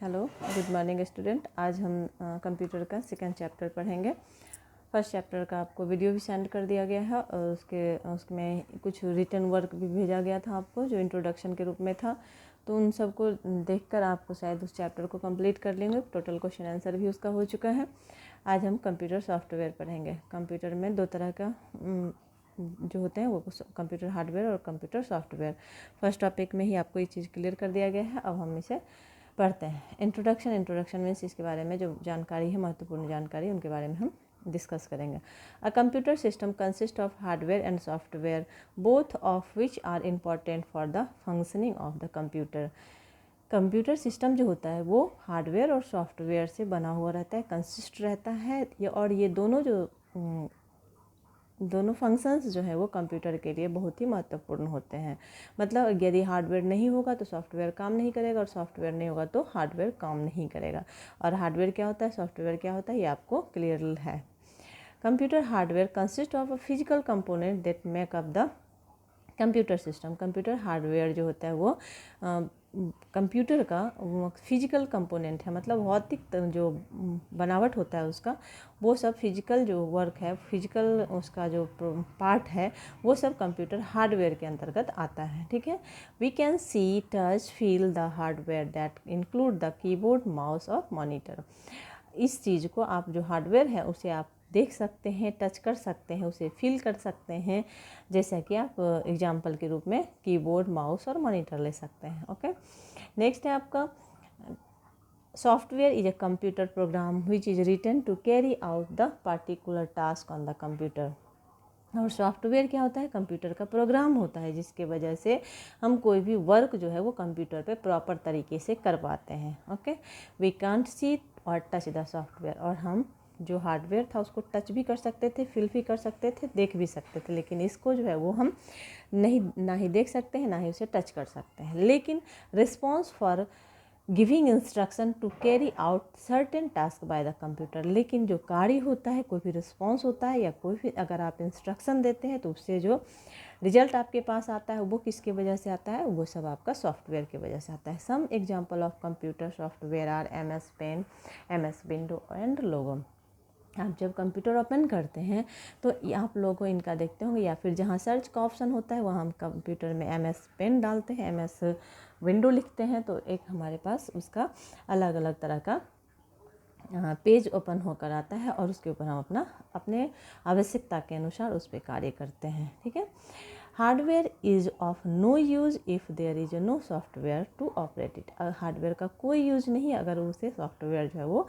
Hello, good morning student. आज हम computer का सेकंड चैप्टर पढ़ेंगे। फर्स्ट चैप्टर का आपको वीडियो भी सेंड कर दिया गया है और उसमें कुछ रिटन वर्क भी भेजा गया था आपको, जो इंट्रोडक्शन के रूप में था। तो उन सबको देखकर आपको शायद उस चैप्टर को कंप्लीट कर लेंगे। टोटल क्वेश्चन आंसर भी उसका हो चुका है। आज हम कंप्यूटर सॉफ्टवेयर पढ़ेंगे। कंप्यूटर में दो तरह का जो होते हैं वो कंप्यूटर हार्डवेयर और कंप्यूटर सॉफ्टवेयर। फर्स्ट टॉपिक में ही आपको ये चीज़ क्लियर कर दिया गया है। अब हम इसे पढ़ते हैं। इंट्रोडक्शन मीन्स इसके बारे में जो जानकारी है, महत्वपूर्ण जानकारी, उनके बारे में हम डिस्कस करेंगे। A computer system consist of hardware and software, both of which are important for the functioning of the computer. Computer system जो होता है वो हार्डवेयर और सॉफ्टवेयर से बना हुआ रहता है, कंसिस्ट रहता है। और ये दोनों फंक्शंस जो है वो कंप्यूटर के लिए बहुत ही महत्वपूर्ण होते हैं। मतलब यदि हार्डवेयर नहीं होगा तो सॉफ्टवेयर काम नहीं करेगा, और सॉफ्टवेयर नहीं होगा तो हार्डवेयर काम नहीं करेगा। और हार्डवेयर क्या होता है, सॉफ्टवेयर क्या होता है, ये आपको क्लियर है। Computer hardware consist of a physical component that make up the computer system. Computer hardware जो होता है वो कंप्यूटर का फिजिकल कंपोनेंट है, मतलब भौतिक जो बनावट होता है उसका, वो सब फिजिकल जो वर्क है, फिजिकल उसका जो पार्ट है, वो सब कंप्यूटर हार्डवेयर के अंतर्गत आता है। ठीक है। We can see, touch, feel the hardware that include the keyboard, mouse और मॉनिटर। इस चीज़ को आप जो हार्डवेयर है उसे आप देख सकते हैं, टच कर सकते हैं, उसे फील कर सकते हैं। जैसा कि आप एग्जाम्पल के रूप में कीबोर्ड, माउस और मॉनिटर ले सकते हैं। ओके। नेक्स्ट है आपका software is a computer program which is written to carry out the particular task on the computer. और सॉफ्टवेयर क्या होता है, कंप्यूटर का प्रोग्राम होता है, जिसके वजह से हम कोई भी वर्क जो है वो कंप्यूटर पे प्रॉपर तरीके से कर पाते हैं। ओके। वी कांट सी और टच द सॉफ्टवेयर। और हम जो हार्डवेयर था उसको टच भी कर सकते थे, फील भी कर सकते थे, देख भी सकते थे, लेकिन इसको जो है वो हम ना ही देख सकते हैं, ना ही उसे टच कर सकते हैं। लेकिन response for giving instruction to carry out certain task by the computer. लेकिन जो कार्य होता है, कोई भी रिस्पॉन्स होता है या कोई भी अगर आप इंस्ट्रक्शन देते हैं तो उससे जो रिजल्ट आपके पास आता है वो किसकी वजह से आता है, वो सब आपका सॉफ्टवेयर की वजह से आता है। Some example of computer software are MS paint, MS window and logo. आप जब कंप्यूटर ओपन करते हैं तो आप लोगों इनका देखते होंगे, या फिर जहाँ सर्च का ऑप्शन होता है वहाँ हम कंप्यूटर में MS पेन डालते हैं, MS विंडो लिखते हैं, तो एक हमारे पास उसका अलग अलग तरह का पेज ओपन होकर आता है, और उसके ऊपर हम अपने आवश्यकता के अनुसार उस पर कार्य करते हैं। ठीक है। Hardware is of no use if there is no software to operate it. Hardware का कोई यूज़ नहीं अगर उसे सॉफ्टवेयर जो है वो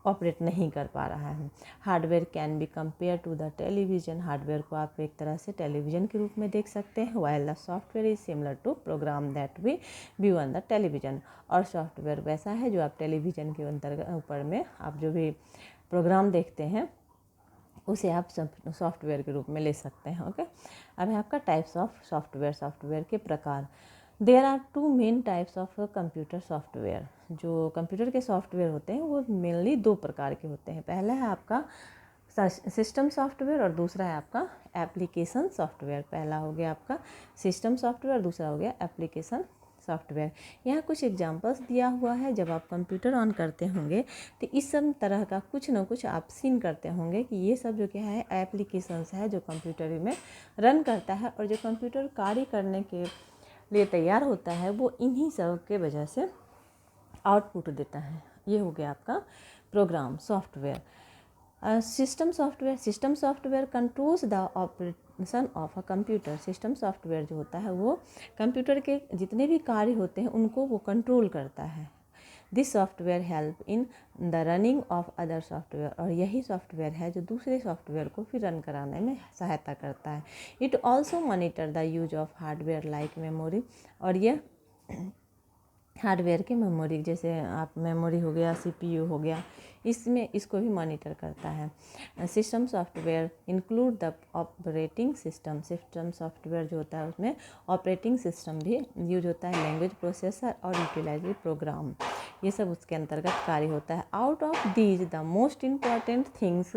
ऑपरेट नहीं कर पा रहा है। Hardware can be compare to the television. Hardware को आप एक तरह से टेलीविज़न के रूप में देख सकते हैं। While the software is similar to program that we view on the television. और सॉफ्टवेयर वैसा है जो आप टेलीविज़न के अंतर्गत ऊपर में आप जो भी प्रोग्राम देखते हैं उसे आप सॉफ्टवेयर के रूप में ले सकते हैं। ओके। अब है आपका टाइप्स ऑफ सॉफ्टवेयर, सॉफ्टवेयर के प्रकार। There are 2 main types of computer software. जो कंप्यूटर के सॉफ्टवेयर होते हैं वो मेनली 2 प्रकार के होते हैं। पहला है आपका सिस्टम सॉफ्टवेयर और दूसरा है आपका एप्लीकेशन सॉफ्टवेयर। पहला हो गया आपका सिस्टम सॉफ्टवेयर, दूसरा हो गया एप्लीकेशन सॉफ्टवेयर। यहाँ कुछ एग्जांपल्स दिया हुआ है। जब आप कंप्यूटर ऑन करते होंगे तो इस सब तरह का कुछ ना कुछ आप सीन करते होंगे कि ये सब जो क्या है एप्लीकेशंस है जो कंप्यूटर में रन करता है, और जो कंप्यूटर कार्य करने के लिए तैयार होता है वो इन्हीं सब के वजह से आउटपुट देता है। ये हो गया आपका program software. System software controls the operation of a computer. System software जो होता है वो कंप्यूटर के जितने भी कार्य होते हैं उनको वो कंट्रोल करता है। This software help in the running of other software. और यही सॉफ्टवेयर है जो दूसरे सॉफ्टवेयर को फिर रन कराने में सहायता करता है। It also monitor the use of hardware like memory. और यह हार्डवेयर की मेमोरी, जैसे आप मेमोरी हो गया, CPU हो गया, इसमें इसको भी मॉनिटर करता है। System software include the operating system. System software जो होता है उसमें ऑपरेटिंग सिस्टम भी यूज होता है, लैंग्वेज प्रोसेसर और यूटिलाइजरी प्रोग्राम, ये सब उसके अंतर्गत कार्य होता है। Out of these the most important things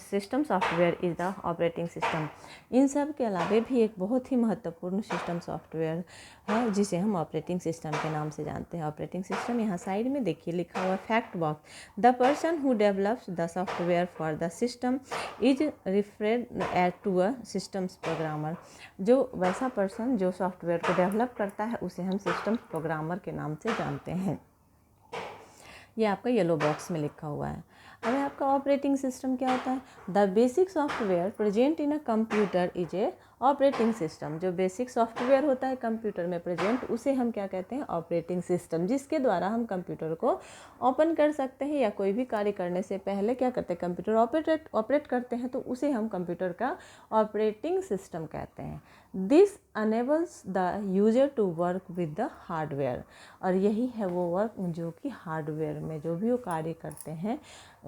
system software is the operating system. इन सब के अलावा भी एक बहुत ही महत्वपूर्ण सिस्टम सॉफ्टवेयर है जिसे हम ऑपरेटिंग सिस्टम के नाम से जानते हैं। ऑपरेटिंग सिस्टम यहाँ साइड में देखिए लिखा हुआ fact box, the person who develops the software for the system is referred as to a systems programmer. जो वैसा पर्सन जो सॉफ्टवेयर को डेवलप करता है उसे हम सिस्टम प्रोग्रामर के नाम से जानते हैं। ये आपका येलो बॉक्स में लिखा हुआ है। अब आपका ऑपरेटिंग सिस्टम क्या होता है? The basic software present in a computer is a operating system. जो बेसिक सॉफ्टवेयर होता है कंप्यूटर में प्रेजेंट उसे हम क्या कहते हैं? Operating system. जिसके द्वारा हम कंप्यूटर को ओपन कर सकते हैं या कोई भी कार्य करने से पहले क्या करते हैं? कंप्यूटर ऑपरेट करते हैं, तो उसे हम कंप्यूटर का ऑपरेटिंग सिस्टम कहते हैं। This enables the user to work with the hardware. और यही है वो वर्क जो कि हार्डवेयर में जो भी वो कार्य करते हैं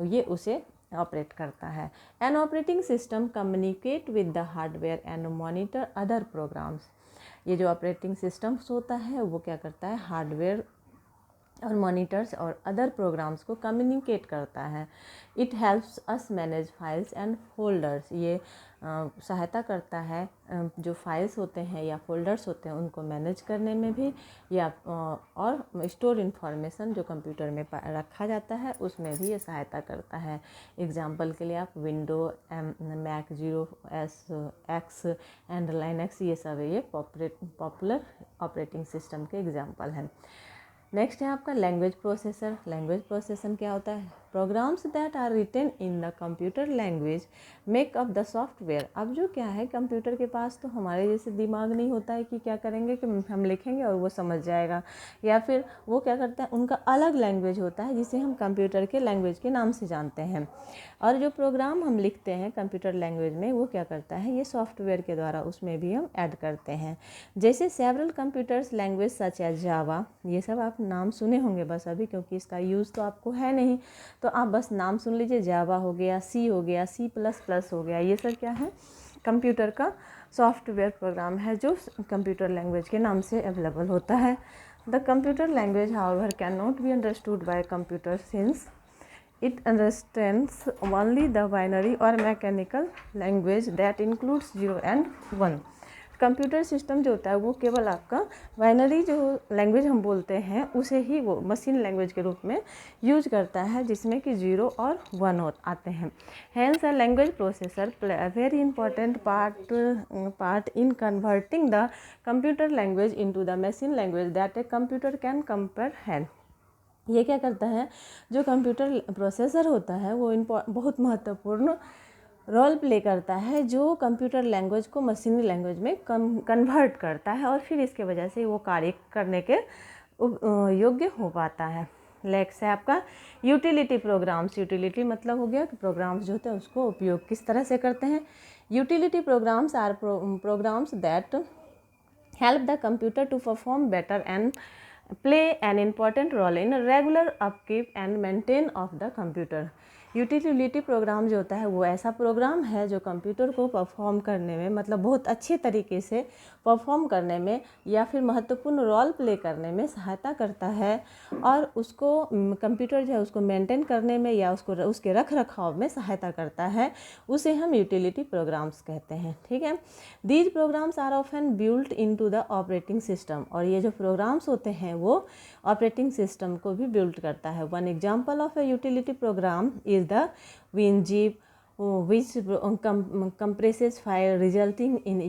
ये उसे ऑपरेट करता है। An operating system communicate with the hardware and monitor other programs. ये जो ऑपरेटिंग सिस्टम्स होता है वो क्या करता है? हार्डवेयर और मॉनिटर्स और अदर प्रोग्राम्स को कम्युनिकेट करता है। It helps us manage files and folders. ये सहायता करता है जो फाइल्स होते हैं या फोल्डर्स होते हैं उनको मैनेज करने में भी, या और स्टोर इन्फॉर्मेशन जो कंप्यूटर में रखा जाता है उसमें भी ये सहायता करता है। एग्जाम्पल के लिए आप window, Mac, OS X and Linux, ये सब ये पॉपुलर ऑपरेटिंग सिस्टम के एग्जाम्पल हैं। नेक्स्ट है आपका लैंग्वेज प्रोसेसर। लैंग्वेज प्रोसेसर क्या होता है? Programs that are written in the computer language make up the software. अब जो क्या है, कंप्यूटर के पास तो हमारे जैसे दिमाग नहीं होता है कि क्या करेंगे कि हम लिखेंगे और वो समझ जाएगा, या फिर वो क्या करता है उनका अलग लैंग्वेज होता है जिसे हम कंप्यूटर के लैंग्वेज के नाम से जानते हैं। और जो प्रोग्राम हम लिखते हैं कंप्यूटर लैंग्वेज में वो क्या करता है? ये सॉफ्टवेयर के द्वारा उसमें भी हम ऐड करते हैं। जैसे several computers language such as Java, ये सब आप नाम सुने होंगे बस अभी, क्योंकि इसका यूज़ तो आपको है नहीं, तो आप बस नाम सुन लीजिए। जावा हो गया, सी हो गया, C++ हो गया, ये सब क्या है? कंप्यूटर का सॉफ्टवेयर प्रोग्राम है जो कंप्यूटर लैंग्वेज के नाम से अवेलेबल होता है। The computer language however can not be understood by computer since it understands only the binary or mechanical language that includes 0 and 1। Computer system जो होता है वो केवल आपका बाइनरी जो लैंग्वेज हम बोलते हैं उसे ही वो मशीन लैंग्वेज के रूप में यूज करता है, जिसमें कि 0 और 1 आते हैं। Hence a language processor play a very important part in converting the computer language into the machine language that a computer can comprehend। ये क्या करता है? जो कंप्यूटर प्रोसेसर होता है वो बहुत महत्वपूर्ण रोल प्ले करता है, जो कंप्यूटर लैंग्वेज को मशीनी लैंग्वेज में कन्वर्ट करता है और फिर इसके वजह से वो कार्य करने के योग्य हो पाता है। नेक्स्ट है आपका यूटिलिटी प्रोग्राम्स। यूटिलिटी मतलब हो गया कि प्रोग्राम्स जो होते हैं उसको उपयोग किस तरह से करते हैं। Utility programs are programs that help the computer to perform better and play an important role in regular upkeep and maintain of the computer। Utility programme जो होता है वो ऐसा प्रोग्राम है जो कंप्यूटर को परफॉर्म करने में, मतलब बहुत अच्छे तरीके से परफॉर्म करने में या फिर महत्वपूर्ण रोल प्ले करने में सहायता करता है, और उसको कंप्यूटर जो है उसको मेंटेन करने में या उसको उसके रख रखाव में सहायता करता है। उसे हम यूटिलिटी प्रोग्राम्स कहते हैं। ठीक है। These programs are often built into the operating system. और ये जो प्रोग्राम्स होते हैं वो ऑपरेटिंग सिस्टम को भी बिल्ड करता है। One example of A utility programme is the WinZip, which compresses file, resulting in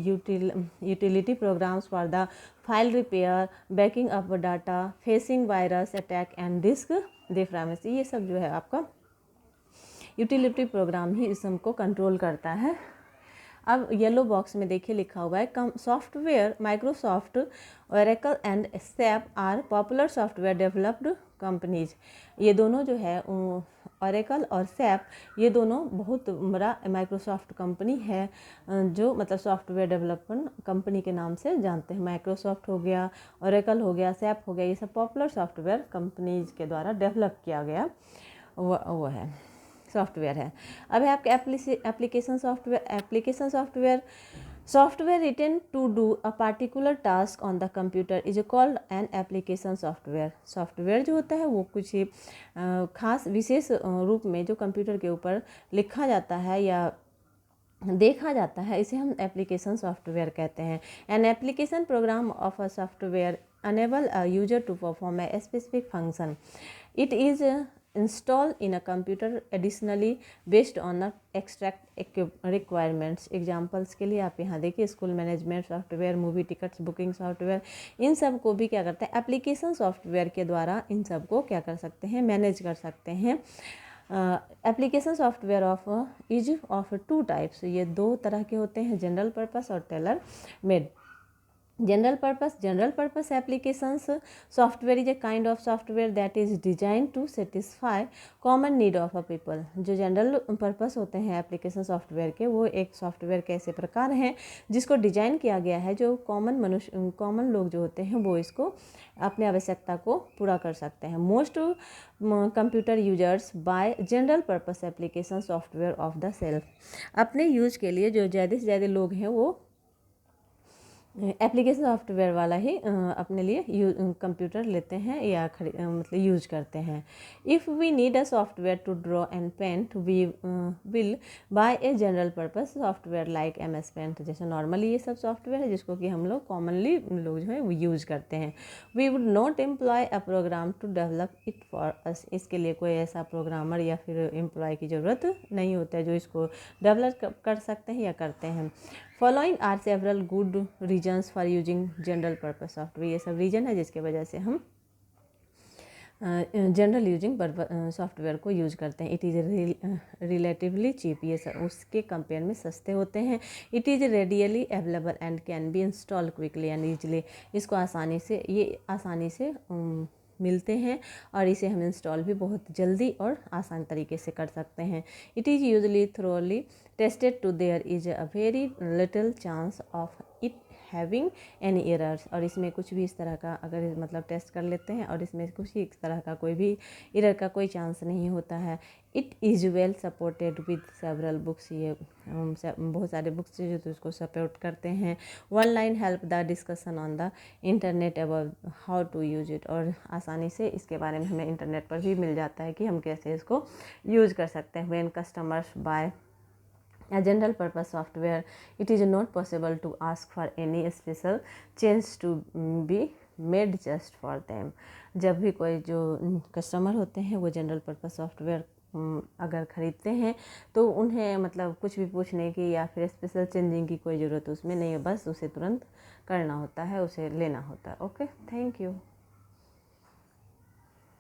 utility programs for the file repair, backing up data, facing virus attack and disk defragmentation। ये सब जो है आपका utility programme ही इस सबको control करता है। अब येलो बॉक्स में देखिए लिखा हुआ है software Microsoft, Oracle and SAP are popular software developed companies. ये दोनों जो है ओरेकल और सैप, ये दोनों बहुत बड़ा माइक्रोसॉफ्ट कंपनी है जो मतलब सॉफ्टवेयर डेवलपमेंट कंपनी के नाम से जानते हैं। माइक्रोसॉफ्ट हो गया, ओरेकल हो गया, सैप हो गया, ये सब पॉपुलर सॉफ्टवेयर कंपनीज के द्वारा डेवलप किया गया वो है सॉफ्टवेयर है। अब है आपके application software written to do a particular task on the computer is called an application software जो होता है वो कुछ खास विशेष रूप में जो कंप्यूटर के ऊपर लिखा जाता है या देखा जाता है, इसे हम एप्लीकेशन सॉफ्टवेयर कहते हैं। An application program of a software enable a user to perform a specific function. It is installed in a computer additionally based on the extract requirements. Examples के लिए आप यहाँ देखिए school management software, movie tickets booking software, इन सब को भी क्या करते हैं एप्लीकेशन सॉफ्टवेयर के द्वारा इन सब को क्या कर सकते हैं मैनेज कर सकते हैं। Application software is of two types, ये दो तरह के होते हैं, जनरल पर्पस और tailor made. General purpose applications software is a kind of software that is design to satisfy common need of a people. जो जनरल पर्पस होते हैं एप्लीकेशन सॉफ्टवेयर के, वो एक सॉफ्टवेयर के ऐसे प्रकार हैं जिसको डिजाइन किया गया है जो कॉमन लोग जो होते हैं वो इसको अपने आवश्यकता को पूरा कर सकते हैं। Most computer users bye general purpose application software of the self. अपने यूज के लिए जो ज़्यादा से ज़्यादा लोग हैं वो एप्लीकेशन सॉफ्टवेयर वाला ही अपने लिए कंप्यूटर लेते हैं या मतलब यूज करते हैं। If we need a software to draw and paint we will buy a general purpose software like MS paint. जैसे नॉर्मली ये सब सॉफ्टवेयर है जिसको कि हम लोग कॉमनली लोग जो है वो यूज करते हैं। We would not employ a program to develop it for us. इसके लिए कोई ऐसा प्रोग्रामर या फिर एम्प्लॉय की ज़रूरत नहीं होता है जो इसको डेवलप कर सकते हैं या करते हैं। Following are several good reasons for using general purpose software. ये सब रीजन है जिसके वजह से हम जनरल यूजिंग सॉफ्टवेयर को यूज करते हैं। इट इज़ रिलेटिवली चीप, ये उसके कंपेयर में सस्ते होते हैं। It is radially available and can be install quickly and easily. इसको आसानी से मिलते हैं और इसे हम इंस्टॉल भी बहुत जल्दी और आसान तरीके से कर सकते हैं। It is usually thoroughly tested to there is a very little chance of it having any errors. और इसमें कुछ भी इस तरह का अगर मतलब टेस्ट कर लेते हैं और इसमें कुछ ही इस तरह का कोई भी एरर का कोई चांस नहीं होता है। It is well supported with several books. ये बहुत सारे बुक्स जो तो इसको सपोर्ट करते हैं। Online help the discussion on the internet about how to use it. और आसानी से इसके बारे में हमें इंटरनेट पर भी मिल जाता है कि हम कैसे इसको यूज कर सकते हैं। When customers buy a general purpose software it is not possible to ask for any special change to be made just for them। जब भी कोई जो कस्टमर होते हैं वो जनरल पर्पस सॉफ्टवेयर अगर ख़रीदते हैं तो उन्हें मतलब कुछ भी पूछने की या फिर स्पेशल चेंजिंग की कोई ज़रूरत उसमें नहीं है, बस उसे तुरंत करना होता है, उसे लेना होता है। Okay, thank you.